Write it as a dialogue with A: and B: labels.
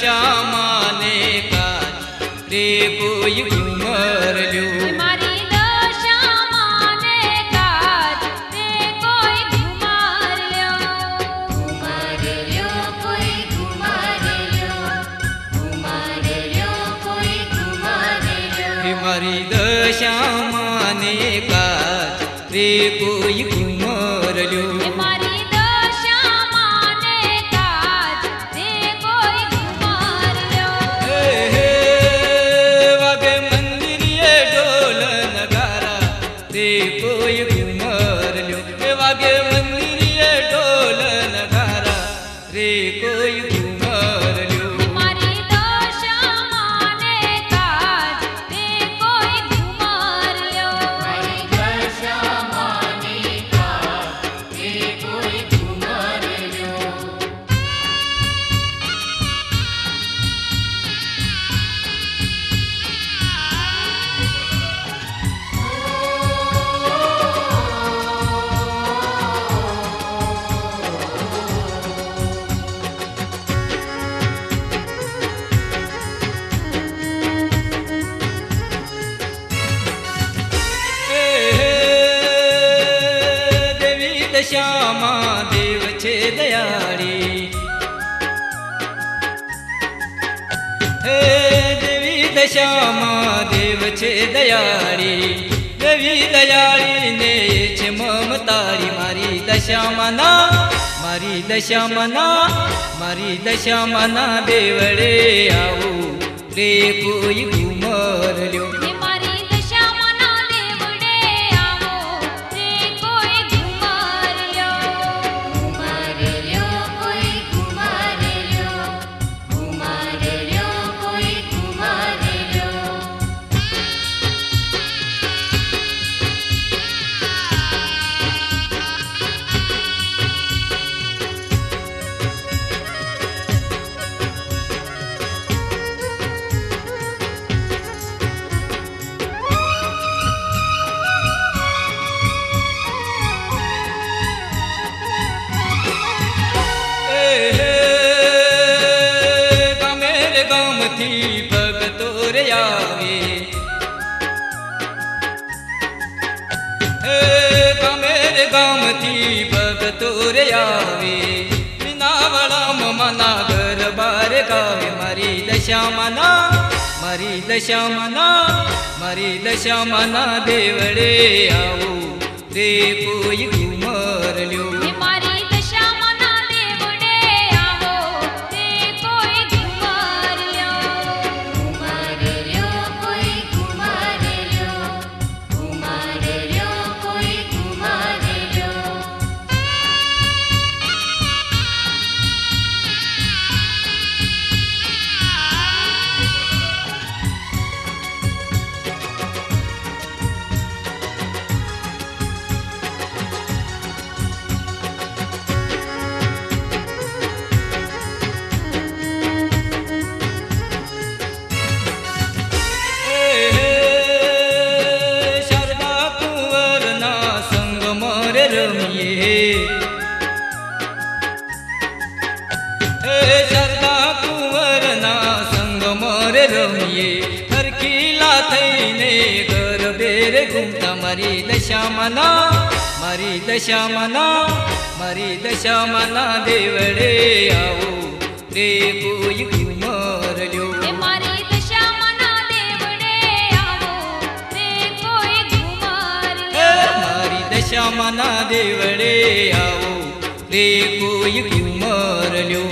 A: दशा माने का रे कोई घुमर ल्यो।
B: मारी दशा माने का रे कोई घुमर ल्यो। घुमर ल्यो कोई घुमर ल्यो। घुमर ल्यो कोई घुमर ल्यो।
A: मारी दशा माने का रे कोई घुमर ल्यो।
B: मारी दशा माने का रे कोई घुमर ल्यो।
A: वागे मंदिर ये ढोल नगारा रे कोई घुमर ल्यो। वागे मंदिर ये ढोल नगारा रे कोई घुमर ल्यो।
B: मारी दशा माने का रे कोई घुमर ल्यो। मारी दशा माने का रे कोई घुमर ल्यो।
A: देवी दशामा देव छे दयाड़ी। हे देवी दशामा देव छे दयाड़ी। देवी दयाड़ी ने छे ममतारी मारी दशामाना मारी दशामाना मारी दशामाना देवड़े आवो रे कोई घुमर ल्यो।
B: मारी दशा मना देवड़े आवो रे कोई घुमर ल्यो। घुमर ल्यो कोई घुमर ल्यो। घुमर ल्यो कोई घुमर ल्यो।
A: मेरे गाम थी भगतोर आवे। मेरे गाम थी भगतोर आवे। बिनावड़ा मना घर बार गावे मारी दशा मना मारी दशा मना मारी दशा मना देवड़े आओ रे कोई घुमर ल्यो।
B: मारी दशा मना देवड़े आवो रे कोई घुमर ल्यो। घुमर ल्यो कोई घुमर ल्यो। घुमर ल्यो कोई घुमर ल्यो।
A: शारदा कुंवर ना संग मोरे रमिए। शारदा कुंवर ना संग मोरे रमिए। हरकीला थईने घर बेरे घूमता मारी दशा मना मारी दशा मना मारी दशा मना देवड़े आओ रे कोई घुमर ल्यो।
B: मारी दशा मना देवड़े आवो रे कोई घुमर ल्यो।
A: मारी दशा मना देवड़े आओ रे कोई घुमर ल्यो।